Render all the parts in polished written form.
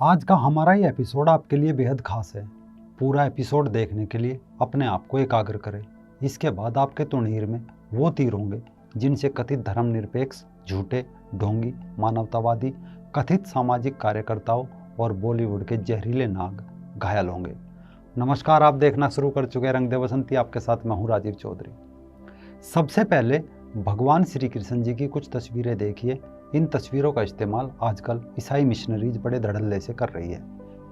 आज का हमारा ये एपिसोड आपके लिए बेहद खास है। पूरा एपिसोड देखने के लिए अपने आप को एकाग्र करें। इसके बाद आपके तुणीर में वो तीर होंगे जिनसे कथित धर्मनिरपेक्ष, झूठे, ढोंगी, मानवतावादी, कथित सामाजिक कार्यकर्ताओं और बॉलीवुड के जहरीले नाग घायल होंगे। नमस्कार, आप देखना शुरू कर चुके हैं रंग दे बसंती। आपके साथ मैं हूँ राजीव चौधरी। सबसे पहले भगवान श्री कृष्ण जी की कुछ तस्वीरें देखिए। इन तस्वीरों का इस्तेमाल आजकल ईसाई मिशनरीज बड़े धड़ल्ले से कर रही है।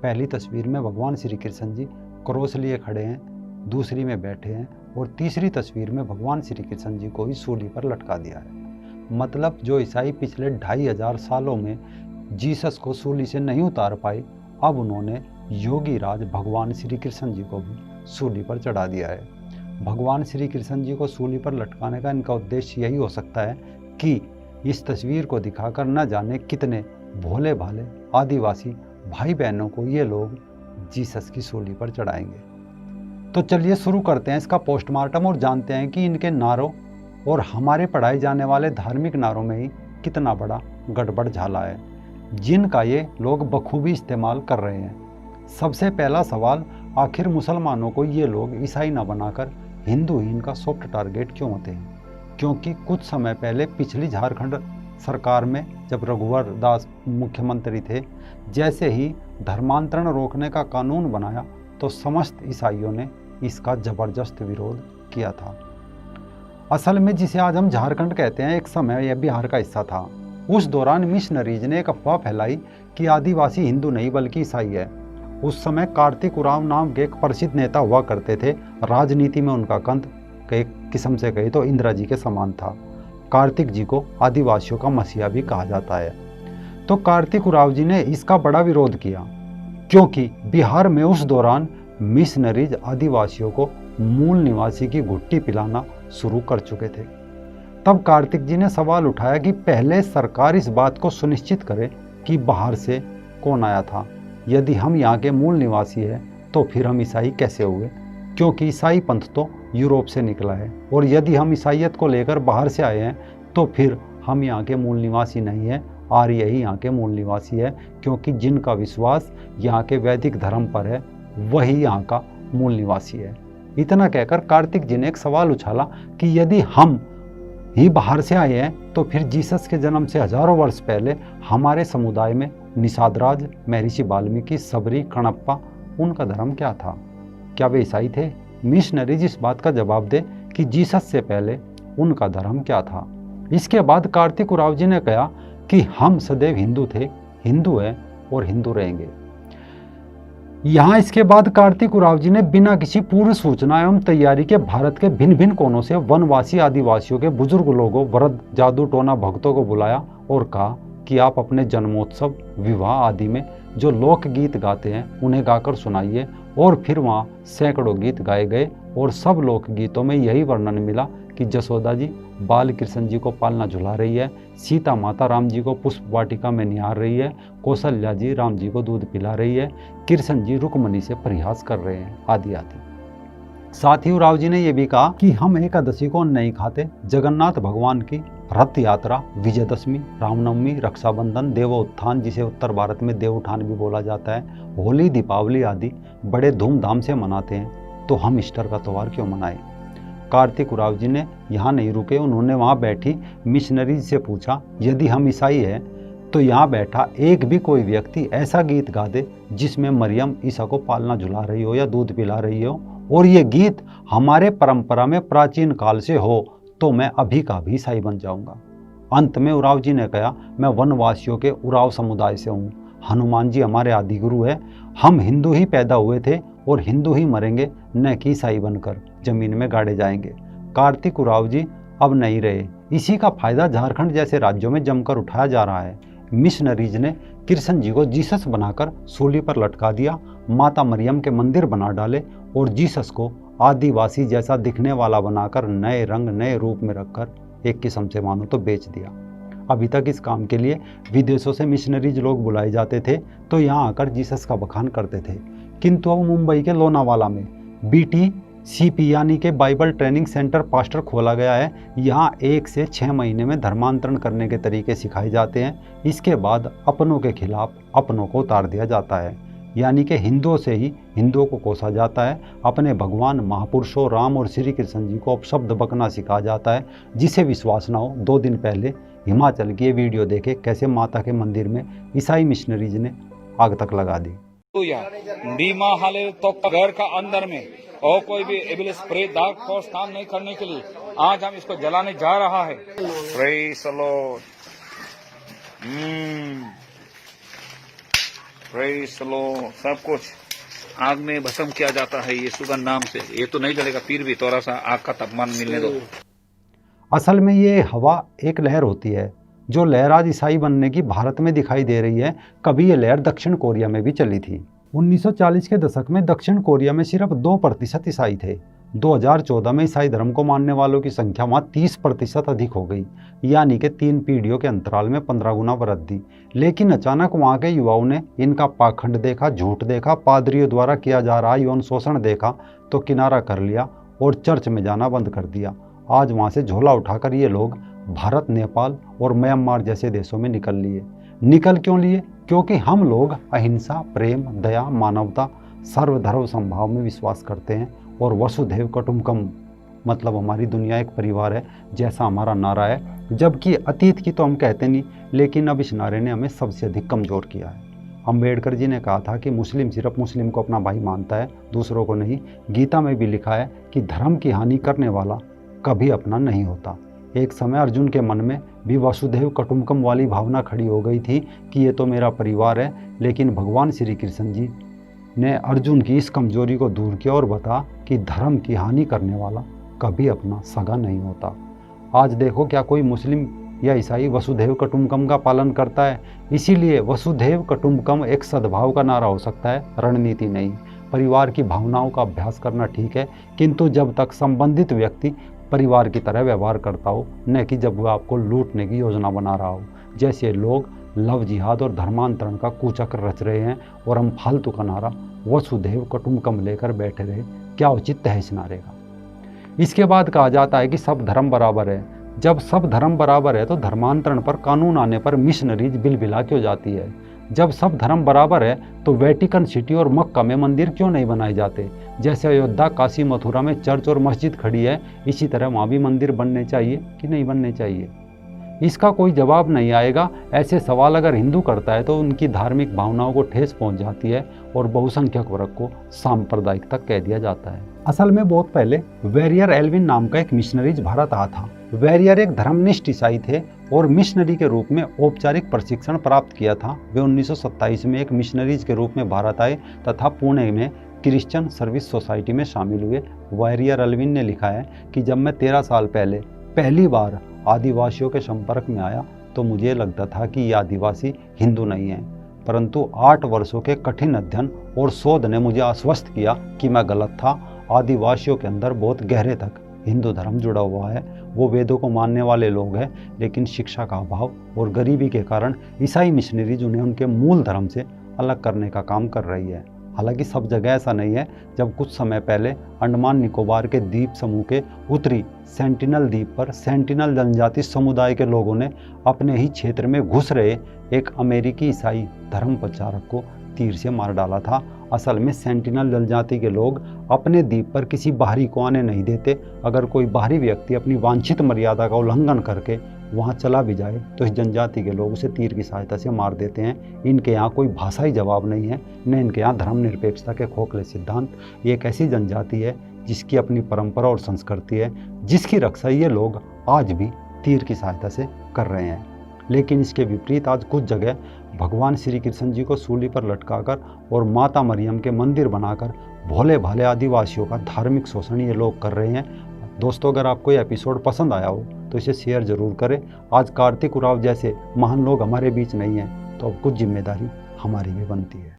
पहली तस्वीर में भगवान श्री कृष्ण जी क्रॉस लिए खड़े हैं, दूसरी में बैठे हैं और तीसरी तस्वीर में भगवान श्री कृष्ण जी को ही सूली पर लटका दिया है। मतलब जो ईसाई पिछले 2500 सालों में जीसस को सूली से नहीं उतार पाए, अब उन्होंने योगी राज भगवान श्री कृष्ण जी को भी सूली पर चढ़ा दिया है। भगवान श्री कृष्ण जी को सूली पर लटकाने का इनका उद्देश्य यही हो सकता है कि इस तस्वीर को दिखाकर न जाने कितने भोले भाले आदिवासी भाई बहनों को ये लोग जीसस की सूली पर चढ़ाएंगे। तो चलिए शुरू करते हैं इसका पोस्टमार्टम और जानते हैं कि इनके नारों और हमारे पढ़ाए जाने वाले धार्मिक नारों में ही कितना बड़ा गड़बड़ झाला है, जिनका ये लोग बखूबी इस्तेमाल कर रहे हैं। सबसे पहला सवाल, आखिर मुसलमानों को ये लोग ईसाई न बनाकर हिंदू ही इनका सॉफ्ट टारगेट क्यों होते हैं? क्योंकि कुछ समय पहले पिछली झारखंड सरकार में जब रघुवर दास मुख्यमंत्री थे, जैसे ही धर्मांतरण रोकने का कानून बनाया तो समस्त ईसाइयों ने इसका जबरदस्त विरोध किया था। असल में जिसे आज हम झारखंड कहते हैं, एक समय यह बिहार का हिस्सा था। उस दौरान मिशनरीज ने एक अफवाह फैलाई कि आदिवासी हिंदू नहीं बल्कि ईसाई है। उस समय कार्तिक उरांव नाम के एक प्रसिद्ध नेता हुआ करते थे। राजनीति में उनका कंध एक किस्म से कहे तो इंदिरा जी के समान था। कार्तिक जी को आदिवासियों का मसीहा भी कहा जाता है। तो कार्तिक उरांव जी ने इसका बड़ा विरोध किया, क्योंकि बिहार में उस दौरान मिशनरीज आदिवासियों को मूल निवासी की घुट्टी पिलाना शुरू कर चुके थे। तब कार्तिक जी ने सवाल उठाया कि पहले सरकार इस बात को सुनिश्चित करे कि बाहर से कौन आया था। यदि हम यहाँ के मूल निवासी हैं तो फिर हम ईसाई कैसे हुए? क्योंकि ईसाई पंथ तो यूरोप से निकला है, और यदि हम ईसाइयत को लेकर बाहर से आए हैं तो फिर हम यहाँ के मूल निवासी नहीं हैं, आर्य ही यहाँ के मूल निवासी है। क्योंकि जिनका विश्वास यहाँ के वैदिक धर्म पर है वही यहाँ का मूल निवासी है। इतना कहकर कार्तिक जी ने एक सवाल उछाला कि यदि हम ही बाहर से आए हैं तो फिर जीसस के जन्म से हजारों वर्ष पहले हमारे समुदाय में निषादराज, महर्षि वाल्मीकि, सबरी, कणप्पा, उनका धर्म क्या था? क्या वे ईसाई थे? मिशनरीज इस बात का जवाब दे कि जीसस से पहले उनका धर्म क्या था। इसके बाद कार्तिक उरांव जी ने कहा कि हम सदैव हिंदू थे, हिंदू हैं और हिंदू रहेंगे। यहाँ इसके बाद कार्तिक उरांव जी ने बिना किसी पूर्व सूचना एवं तैयारी के भारत के भिन्न भिन्न कोनों से वनवासी आदिवासियों के बुजुर्ग लोगों, वृद्ध, जादू टोना भक्तों को बुलाया और कहा कि आप अपने जन्मोत्सव, विवाह आदि में जो लोकगीत गाते हैं उन्हें गाकर सुनाइए। और फिर वहाँ सैकड़ों गीत गाए गए और सब लोकगीतों में यही वर्णन मिला कि जसोदा जी बाल कृष्ण जी को पालना झुला रही है, सीता माता राम जी को पुष्प वाटिका में निहार रही है, कौशल्या जी राम जी को दूध पिला रही है, कृष्ण जी रुक्मणी से परिहास कर रहे हैं, आदि आदि। साथ ही उरांव जी ने यह भी कहा कि हम एकादशी को नहीं खाते। जगन्नाथ भगवान की रथ यात्रा, विजयदशमी, रामनवमी, रक्षाबंधन, देवोत्थान जिसे उत्तर भारत में देवउठान भी बोला जाता है, होली, दीपावली आदि बड़े धूमधाम से मनाते हैं, तो हम ईस्टर का त्यौहार क्यों मनाएं? कार्तिक उरांव जी ने यहाँ नहीं रुके। उन्होंने वहाँ बैठी मिशनरीज से पूछा, यदि हम ईसाई हैं तो यहाँ बैठा एक भी कोई व्यक्ति ऐसा गीत गा दे जिसमें मरियम ईसा को पालना झुला रही हो या दूध पिला रही हो, और ये गीत हमारे परंपरा में प्राचीन काल से हो, तो मैं अभी का भी ईसाई बन जाऊंगा। अंत में उरांव जी ने कहा, मैं वनवासियों के उरांव समुदाय से हूँ। हनुमान जी हमारे आदि गुरु है। हम हिंदू ही पैदा हुए थे और हिंदू ही मरेंगे, न कि ईसाई बनकर जमीन में गाड़े जाएंगे। कार्तिक उरांव जी अब नहीं रहे। इसी का फायदा झारखंड जैसे राज्यों में जमकर उठाया जा रहा है। मिशनरीज ने कृष्ण जी को जीसस बनाकर सूली पर लटका दिया, माता मरियम के मंदिर बना डाले और जीसस को आदिवासी जैसा दिखने वाला बनाकर नए रंग, नए रूप में रखकर एक किस्म से मानो तो बेच दिया। अभी तक इस काम के लिए विदेशों से मिशनरीज लोग बुलाए जाते थे तो यहाँ आकर जीसस का बखान करते थे। किंतु अब मुंबई के लोनावाला में बीटी सीपी यानी कि बाइबल ट्रेनिंग सेंटर पास्टर खोला गया है। यहाँ 1 से 6 महीने में धर्मांतरण करने के तरीके सिखाए जाते हैं। इसके बाद अपनों के खिलाफ अपनों को उतार दिया जाता है, यानी कि हिंदुओं से ही हिंदुओं को कोसा जाता है। अपने भगवान महापुरुषों राम और श्री कृष्ण जी को अपशब्द बकना सिखाया जाता है। जिसे विश्वास ना हो, 2 दिन पहले हिमाचल की ये वीडियो देखे कैसे माता के मंदिर में ईसाई मिशनरीज ने आग तक लगा दी। घर का अंदर में और कोई भी इब्लिस प्रेत दाग फौज काम नहीं करने के लिए आज हम इसको जलाने जा रहा है। Praise the Lord, praise the Lord. सब कुछ आग में भस्म किया जाता है ये सुगंध नाम से। ये तो नहीं जलेगा, फिर भी थोड़ा सा आग का तापमान मिलने दो। असल में ये हवा एक लहर होती है, जो लहर आज ईसाई बनने की भारत में दिखाई दे रही है। कभी ये लहर दक्षिण कोरिया में भी चली थी। 1940 के दशक में दक्षिण कोरिया में सिर्फ 2% ईसाई थे। 2014 में ईसाई धर्म को मानने वालों की संख्या वहाँ 30% अधिक हो गई, यानी कि 3 पीढ़ियों के अंतराल में 15 गुना वृद्धि। लेकिन अचानक वहाँ के युवाओं ने इनका पाखंड देखा, झूठ देखा, पादरियों द्वारा किया जा रहा यौन शोषण देखा तो किनारा कर लिया और चर्च में जाना बंद कर दिया। आज वहाँ से झोला उठाकर ये लोग भारत, नेपाल और म्यांमार जैसे देशों में निकल लिए। निकल क्यों लिए? क्योंकि हम लोग अहिंसा, प्रेम, दया, मानवता, सर्वधर्म संभाव में विश्वास करते हैं और वसुधैव कुटुंबकम मतलब हमारी दुनिया एक परिवार है जैसा हमारा नारा है। जबकि अतीत की तो हम कहते नहीं, लेकिन अब इस नारे ने हमें सबसे अधिक कमज़ोर किया है। अम्बेडकर जी ने कहा था कि मुस्लिम सिर्फ मुस्लिम को अपना भाई मानता है, दूसरों को नहीं। गीता में भी लिखा है कि धर्म की हानि करने वाला कभी अपना नहीं होता। एक समय अर्जुन के मन में भी वसुधैव कुटुंबकम वाली भावना खड़ी हो गई थी कि ये तो मेरा परिवार है, लेकिन भगवान श्री कृष्ण जी ने अर्जुन की इस कमजोरी को दूर किया और बता कि धर्म की हानि करने वाला कभी अपना सगा नहीं होता। आज देखो क्या कोई मुस्लिम या ईसाई वसुधैव कुटुंबकम का पालन करता है? इसीलिए वसुधैव कुटुंबकम एक सद्भाव का नारा हो सकता है, रणनीति नहीं। परिवार की भावनाओं का अभ्यास करना ठीक है, किंतु जब तक संबंधित व्यक्ति परिवार की तरह व्यवहार करता हो, न कि जब वह आपको लूटने की योजना बना रहा हो। जैसे लोग लव जिहाद और धर्मांतरण का कुचक्र रच रहे हैं और हम फालतू का नारा वसुधैव कुटुंबकम लेकर बैठे रहे, क्या उचित है इस नारे का? इसके बाद कहा जाता है कि सब धर्म बराबर है। जब सब धर्म बराबर है तो धर्मांतरण पर कानून आने पर मिशनरीज बिलबिला क्यों जाती है? जब सब धर्म बराबर है तो वेटिकन सिटी और मक्का में मंदिर क्यों नहीं बनाए जाते? जैसे अयोध्या, काशी, मथुरा में चर्च और मस्जिद खड़ी है, इसी तरह वहाँ भी मंदिर बनने चाहिए कि नहीं बनने चाहिए? इसका कोई जवाब नहीं आएगा। ऐसे सवाल अगर हिंदू करता है तो उनकी धार्मिक भावनाओं को ठेस पहुंच जाती है और बहुसंख्यक वर्ग को सांप्रदायिक तक कह दिया जाता है। असल में बहुत पहले वेरियर एल्विन नाम का एक मिशनरीज भारत आया था। वेरियर एक धर्मनिष्ठ ईसाई थे और मिशनरी के रूप में औपचारिक प्रशिक्षण प्राप्त किया था। वे 1927 में एक मिशनरीज के रूप में भारत आए तथा पुणे में क्रिश्चियन सर्विस सोसाइटी में शामिल हुए। वेरियर एल्विन ने लिखा है कि जब मैं 13 साल पहले पहली बार आदिवासियों के संपर्क में आया तो मुझे लगता था कि ये आदिवासी हिंदू नहीं हैं, परंतु 8 वर्षों के कठिन अध्ययन और शोध ने मुझे आश्वस्त किया कि मैं गलत था। आदिवासियों के अंदर बहुत गहरे तक हिंदू धर्म जुड़ा हुआ है। वो वेदों को मानने वाले लोग हैं, लेकिन शिक्षा का अभाव और गरीबी के कारण ईसाई मिशनरीज उन्हें उनके मूल धर्म से अलग करने का काम कर रही है। हालांकि सब जगह ऐसा नहीं है। जब कुछ समय पहले अंडमान निकोबार के द्वीप समूह के उत्तरी सेंटिनल द्वीप पर सेंटिनल जनजाति समुदाय के लोगों ने अपने ही क्षेत्र में घुस रहे एक अमेरिकी ईसाई धर्म प्रचारक को तीर से मार डाला था। असल में सेंटिनल जनजाति के लोग अपने द्वीप पर किसी बाहरी को आने नहीं देते। अगर कोई बाहरी व्यक्ति अपनी वांछित मर्यादा का उल्लंघन करके वहाँ चला भी जाए तो इस जनजाति के लोग उसे तीर की सहायता से मार देते हैं। इनके यहाँ कोई भाषाई जवाब नहीं है, न इनके यहाँ धर्मनिरपेक्षता के खोखले सिद्धांत। ये एक ऐसी जनजाति है जिसकी अपनी परंपरा और संस्कृति है, जिसकी रक्षा ये लोग आज भी तीर की सहायता से कर रहे हैं। लेकिन इसके विपरीत आज कुछ जगह भगवान श्री कृष्ण जी को सूली पर लटकाकर और माता मरियम के मंदिर बनाकर भोले भाले आदिवासियों का धार्मिक शोषण ये लोग कर रहे हैं। दोस्तों, अगर आपको ये एपिसोड पसंद आया हो तो इसे शेयर जरूर करें। आज कार्तिक उरांव जैसे महान लोग हमारे बीच नहीं हैं तो अब कुछ जिम्मेदारी हमारी भी बनती है।